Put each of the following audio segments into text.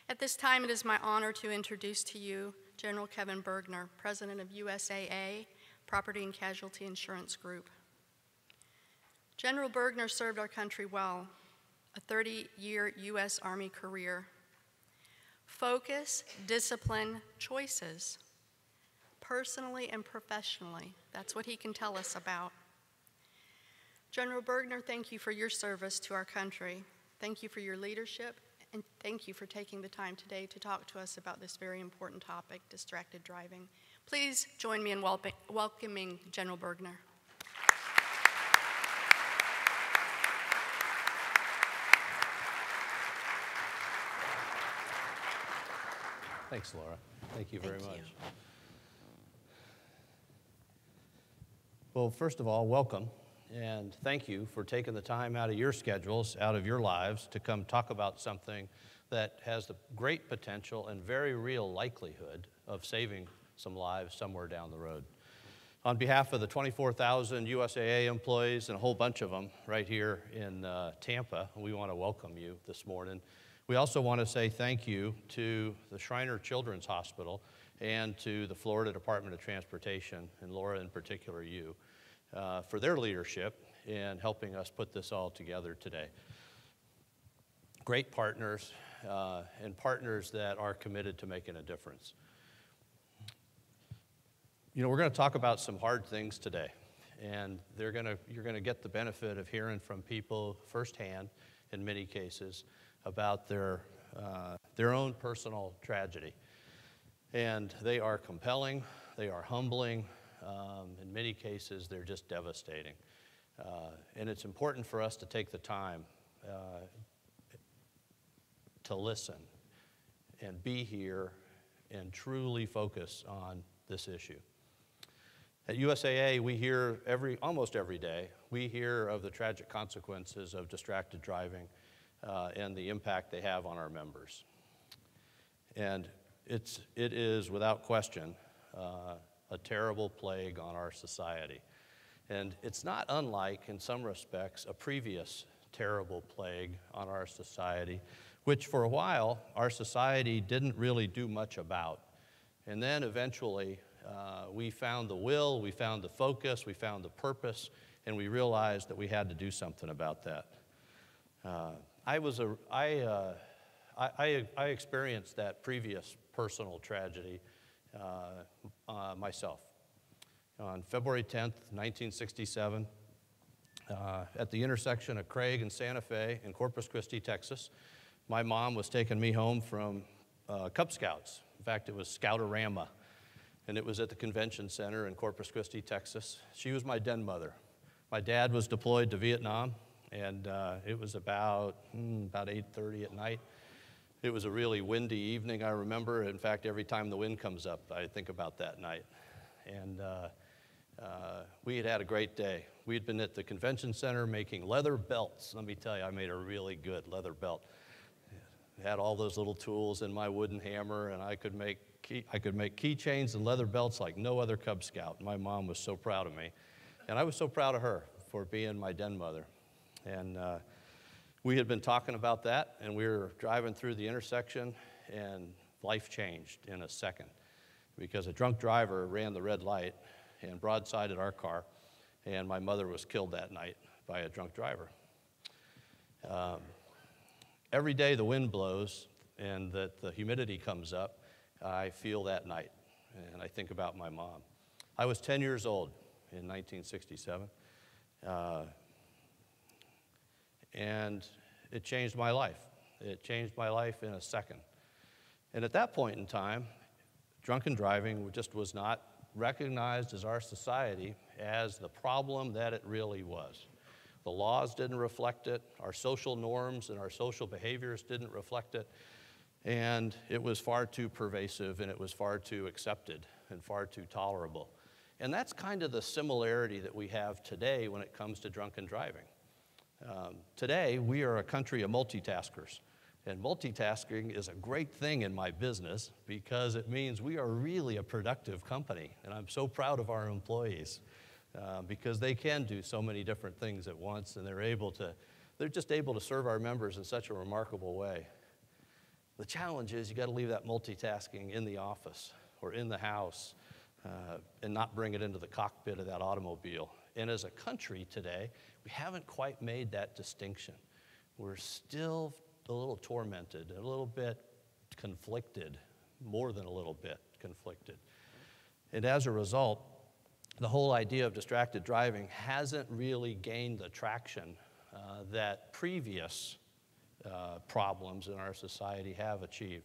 At this time, it is my honor to introduce to you General Kevin Bergner, President of USAA, Property and Casualty Insurance Group. General Bergner served our country well, a 30-year U.S. Army career. Focus, discipline, choices, personally and professionally. That's what he can tell us about. General Bergner, thank you for your service to our country. Thank you for your leadership, and thank you for taking the time today to talk to us about this very important topic, distracted driving. Please join me in welcoming General Bergner. Thanks, Laura. Thank you very much. Well, first of all, welcome, and thank you for taking the time out of your schedules, out of your lives, to come talk about something that has the great potential and very real likelihood of saving some lives somewhere down the road. On behalf of the 24,000 USAA employees and a whole bunch of them right here in Tampa, we want to welcome you this morning. We also want to say thank you to the Shriner Children's Hospital and to the Florida Department of Transportation, and Laura in particular, you, for their leadership in helping us put this all together today. Great partners, and partners that are committed to making a difference. You know, we're going to talk about some hard things today, and you're going to get the benefit of hearing from people firsthand, in many cases, about their own personal tragedy. And they are compelling, they are humbling, in many cases they're just devastating. And it's important for us to take the time to listen and be here and truly focus on this issue. At USAA, we hear almost every day, we hear of the tragic consequences of distracted driving and the impact they have on our members. And it is, without question, a terrible plague on our society. And it's not unlike, in some respects, a previous terrible plague on our society, which for a while our society didn't really do much about. And then eventually we found the will, we found the focus, we found the purpose, and we realized that we had to do something about that. I experienced that previous personal tragedy myself. On February 10th, 1967, at the intersection of Craig and Santa Fe in Corpus Christi, Texas, my mom was taking me home from Cub Scouts. In fact, it was Scoutorama, and it was at the convention center in Corpus Christi, Texas. She was my den mother. My dad was deployed to Vietnam, and it was about 8:30 at night. It was a really windy evening, I remember. In fact, every time the wind comes up, I think about that night. And we had had a great day. We had been at the convention center making leather belts. Let me tell you, I made a really good leather belt. I had all those little tools in my wooden hammer, and I could make keychains and leather belts like no other Cub Scout. My mom was so proud of me, and I was so proud of her for being my den mother. And we had been talking about that, and we were driving through the intersection, and life changed in a second because a drunk driver ran the red light and broadsided our car, and my mother was killed that night by a drunk driver. Every day the wind blows and that the humidity comes up, I feel that night, and I think about my mom. I was 10 years old in 1967. And it changed my life. It changed my life in a second. And at that point in time, drunken driving just was not recognized as our society as the problem that it really was. The laws didn't reflect it, our social norms and our social behaviors didn't reflect it, and it was far too pervasive, and it was far too accepted and far too tolerable. And that's kind of the similarity that we have today when it comes to drunken driving. Today, we are a country of multitaskers, and multitasking is a great thing in my business because it means we are really a productive company, and I'm so proud of our employees because they can do so many different things at once, and they're just able to serve our members in such a remarkable way. The challenge is you got to leave that multitasking in the office or in the house and not bring it into the cockpit of that automobile. And as a country today, we haven't quite made that distinction. We're still a little tormented, a little bit conflicted, more than a little bit conflicted. And as a result, the whole idea of distracted driving hasn't really gained the traction that previous problems in our society have achieved.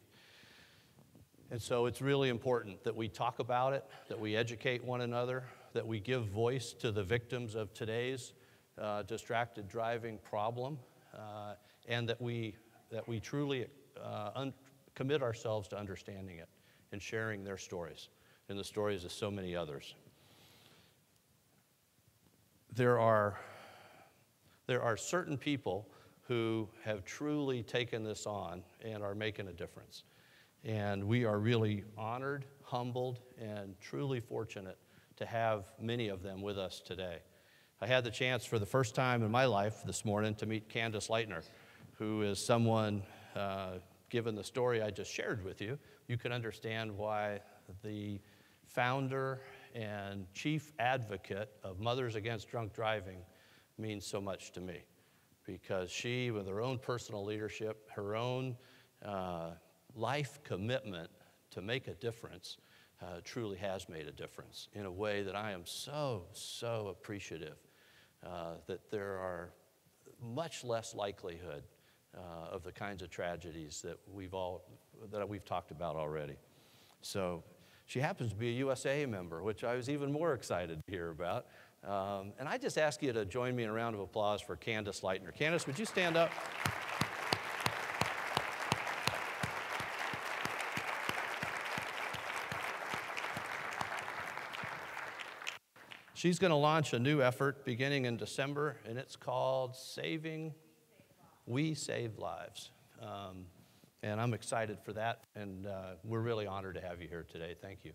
And so it's really important that we talk about it, that we educate one another, that we give voice to the victims of today's distracted driving problem, and that we truly commit ourselves to understanding it and sharing their stories and the stories of so many others. There are certain people who have truly taken this on and are making a difference. And we are really honored, humbled, and truly fortunate to have many of them with us today. I had the chance for the first time in my life this morning to meet Candace Leitner, who is someone, given the story I just shared with you, you can understand why the founder and chief advocate of Mothers Against Drunk Driving means so much to me. Because she, with her own personal leadership, her own life commitment to make a difference, truly has made a difference in a way that I am so appreciative that there are much less likelihood of the kinds of tragedies that we've talked about already. So she happens to be a USAA member, which I was even more excited to hear about. And I just ask you to join me in a round of applause for Candace Leitner. Candace, would you stand up? She's going to launch a new effort beginning in December, and it's called We Save Lives. And I'm excited for that, and we're really honored to have you here today. Thank you.